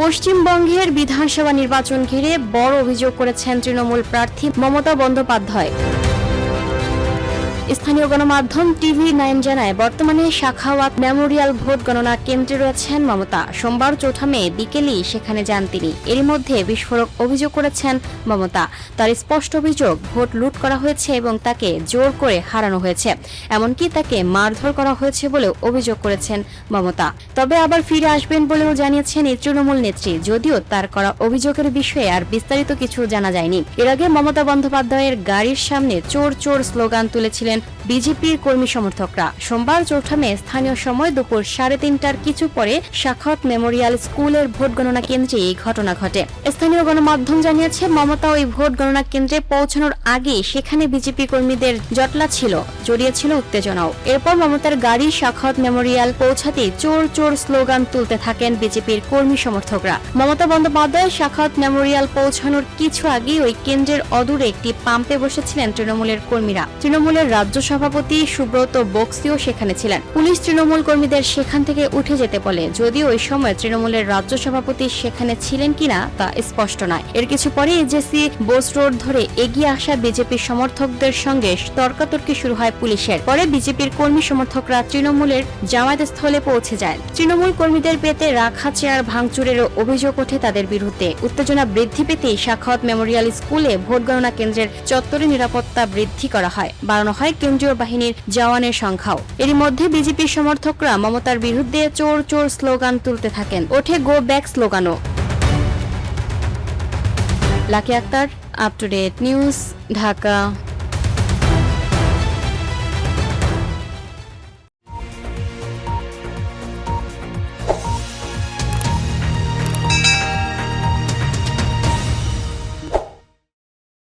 পশ্চিমবঙ্গের বিধানসভা নির্বাচন ঘিরে বড় অভিযোগ করেছেন তৃণমূল প্রার্থী মমতা বন্দ্যোপাধ্যায়। স্থানীয় গণমাধ্যম TV9 জানায়, বর্তমানে সাখাওয়াত মেমোরিয়াল ভোট গণনা কেন্দ্রে রয়েছেন মমতা। সোমবার 4 মে বিকেলেই সেখানে যান তিনি। এরই মধ্যে বিস্ফোরক অভিযোগ করেছেন মমতা। তার স্পষ্ট অভিযোগ, ভোট লুট করা হয়েছে এবং তাকে জোর করে হারানো হয়েছে, এমনকি তাকে মারধর করা হয়েছে বলেও অভিযোগ করেছেন মমতা। তবে আবার ফিরে আসবেন বলেও জানিয়েছেন এই তৃণমূল নেত্রী, যদিও তার করা অভিযোগের বিষয়ে আর বিস্তারিত কিছু জানা যায়নি। এর আগে মমতা বন্দ্যোপাধ্যায়ের গাড়ির সামনে চোর চোর স্লোগান তুলেছিলেন বিজেপির কর্মী সমর্থকরা। সোমবার 4 মে স্থানীয় সময় দুপুর 3:30টার কিছু পরে সাখাওয়াত মেমোরিয়াল স্কুলের ভোট গণনা কেন্দ্রে এই ঘটনা ঘটে। স্থানীয় গণমাধ্যম জানিয়েছে, মমতা ওই ভোট গণনা কেন্দ্রে পৌঁছানোর আগে সেখানে বিজেপি কর্মীদের জটলা ছিল, জড়িয়েছিল উত্তেজনাও। এরপর মমতার গাড়ি সাখাওয়াত মেমোরিয়াল পৌঁছাতে চোর চোর স্লোগান তুলতে থাকেন বিজেপির কর্মী সমর্থকরা। মমতা বন্দ্যোপাধ্যায় সাখাওয়াত মেমোরিয়াল পৌঁছানোর কিছু আগে ওই কেন্দ্রের অদূরে একটি পাম্পে বসেছিলেন তৃণমূলের কর্মীরা। তৃণমূলের রাজ্য সভাপতি সুব্রত বক্সিও সেখানে ছিলেন। পুলিশ তৃণমূল কর্মীদের সেখান থেকে উঠে যেতে বলে, যদিও ওই সময় তৃণমূলের রাজ্য সভাপতি সেখানে ছিলেন কিনা তা স্পষ্ট নয়। এর কিছু পরে এজেসি বোস রোড ধরে এগিয়ে আসা বিজেপি সমর্থকদের সঙ্গে তর্কাতর্কি শুরু হয় পুলিশের। পরে বিজেপির কর্মী সমর্থকরা তৃণমূলের জামায়াত স্থলে পৌঁছে যায়। তৃণমূল কর্মীদের পেতে রাখা চেয়ার ভাঙচুরেরও অভিযোগ ওঠে তাদের বিরুদ্ধে। উত্তেজনা বৃদ্ধি পেতেই সাখাওয়াত মেমোরিয়াল স্কুলে ভোট গণনা কেন্দ্রের চত্বরে নিরাপত্তা বৃদ্ধি করা হয়, বাড়ানো হয় কেন্দ্রীয় বাহিনীর জওয়ানের সংখ্যাও। এরই মধ্যে বিজেপির সমর্থকরা মমতার বিরুদ্ধে চোর চোর স্লোগান তুলতে থাকেন। ওঠে গো ব্যাক স্লোগানও। Lucky Akhtar, up to date news, Dhaka.